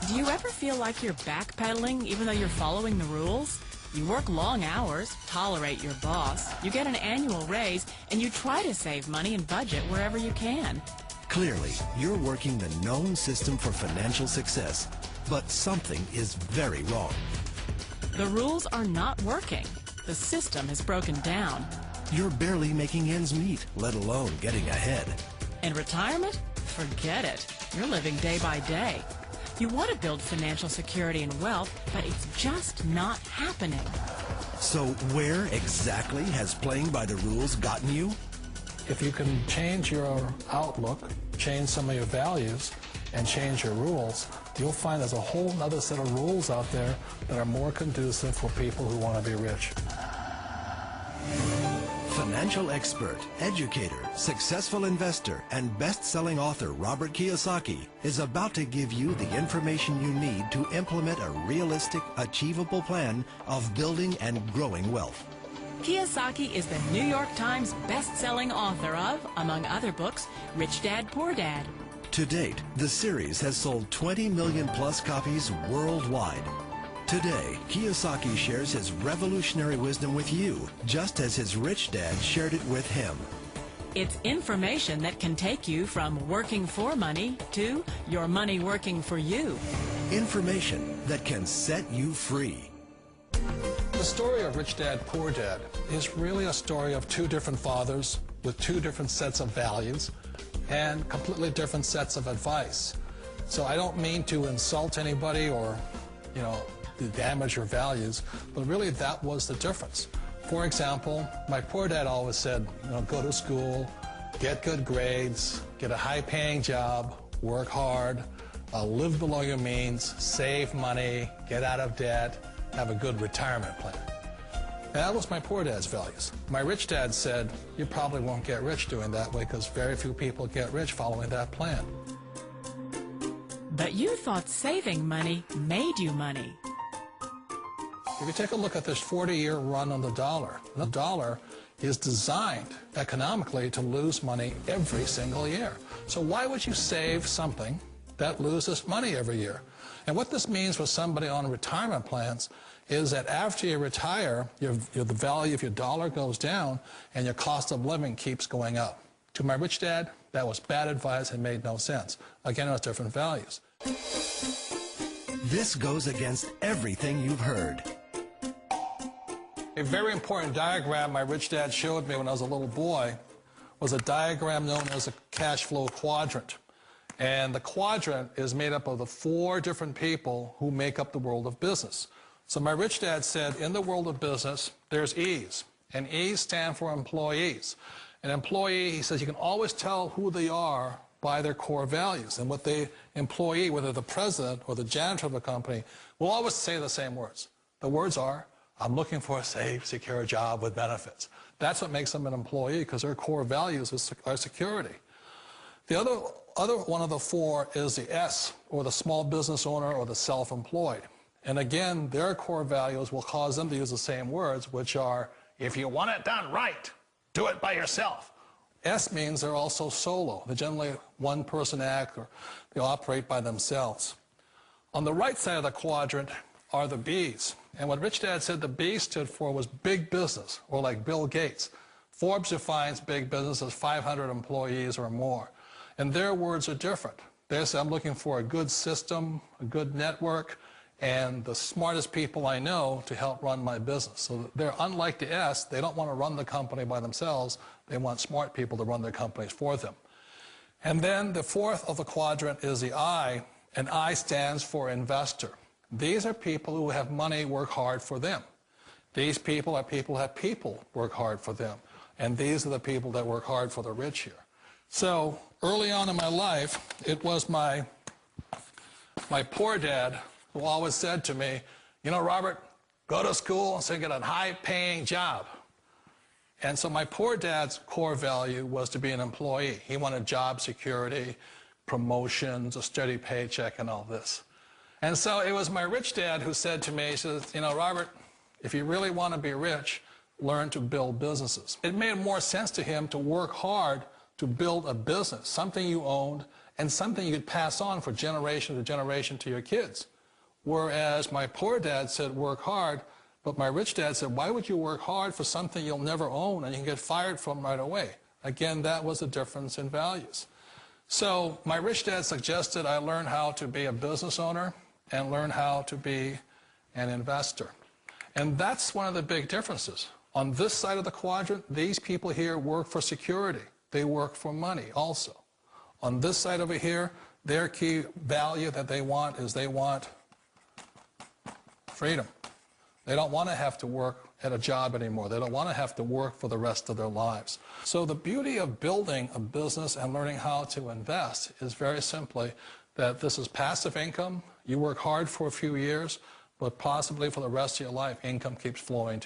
Do you ever feel like you're backpedaling even though you're following the rules? You work long hours, tolerate your boss, you get an annual raise, and you try to save money and budget wherever you can. Clearly, you're working the known system for financial success, but something is very wrong. The rules are not working. The system has broken down. You're barely making ends meet, let alone getting ahead. And retirement? Forget it. You're living day by day. You want to build financial security and wealth, but it's just not happening. So where exactly has playing by the rules gotten you? If you can change your outlook, change some of your values, and change your rules, you'll find there's a whole other set of rules out there that are more conducive for people who want to be rich. Financial expert, educator, successful investor, and best-selling author Robert Kiyosaki is about to give you the information you need to implement a realistic, achievable plan of building and growing wealth. Kiyosaki is the New York Times best-selling author of, among other books, Rich Dad, Poor Dad. To date, the series has sold 20 million plus copies worldwide. Today, Kiyosaki shares his revolutionary wisdom with you, just as his rich dad shared it with him. It's information that can take you from working for money to your money working for you. Information that can set you free. The story of Rich Dad, Poor Dad is really a story of two different fathers with two different sets of values and completely different sets of advice. So I don't mean to insult anybody or, to damage your values, but really that was the difference. For example, my poor dad always said, go to school, get good grades, get a high-paying job, work hard, live below your means, save money, get out of debt, have a good retirement plan. And that was my poor dad's values. My rich dad said, you probably won't get rich doing that way because very few people get rich following that plan. But you thought saving money made you money. If you take a look at this 40-year run on the dollar is designed economically to lose money every single year. So why would you save something that loses money every year? And what this means for somebody on retirement plans is that after you retire, the value of your dollar goes down and your cost of living keeps going up. To my rich dad, that was bad advice and made no sense. Again, it was different values. This goes against everything you've heard. A very important diagram my rich dad showed me when I was a little boy was a diagram known as a cash flow quadrant. And the quadrant is made up of the 4 different people who make up the world of business. So my rich dad said, in the world of business, there's E's, and E's stand for employees. An employee, he says, you can always tell who they are by their core values. And what the employee, whether the president or the janitor of the company, will always say the same words. The words are, I'm looking for a safe, secure job with benefits. That's what makes them an employee, because their core values are security. The other one of the 4 is the S, or the small business owner or the self-employed. And again, their core values will cause them to use the same words, which are, if you want it done right, do it by yourself. S means they're also solo. They're generally one-person act, or they operate by themselves. On the right side of the quadrant are the B's. And what Rich Dad said the B stood for was big business, or like Bill Gates. Forbes defines big business as 500 employees or more. And their words are different. They say, I'm looking for a good system, a good network, and the smartest people I know to help run my business. So they're unlike the S. They don't want to run the company by themselves. They want smart people to run their companies for them. And then the 4th of the quadrant is the I, and I stands for investor. These are people who have money work hard for them. These people are people who have people work hard for them. And these are the people that work hard for the rich here. So early on in my life, it was my poor dad who always said to me, Robert, go to school and get a high-paying job. And so my poor dad's core value was to be an employee. He wanted job security, promotions, a steady paycheck, and all this. And so it was my rich dad who said to me, he says, Robert, if you really want to be rich, learn to build businesses. It made more sense to him to work hard to build a business, something you owned and something you could pass on for generation to generation to your kids. Whereas my poor dad said work hard, but my rich dad said, why would you work hard for something you'll never own and you can get fired from right away? Again, that was a difference in values. So my rich dad suggested I learn how to be a business owner and learn how to be an investor. And that's one of the big differences. On this side of the quadrant, these people here work for security. They work for money also. On this side over here, their key value that they want is they want freedom. They don't want to have to work at a job anymore. They don't want to have to work for the rest of their lives. So the beauty of building a business and learning how to invest is very simply that this is passive income. You work hard for a few years, but possibly for the rest of your life, income keeps flowing to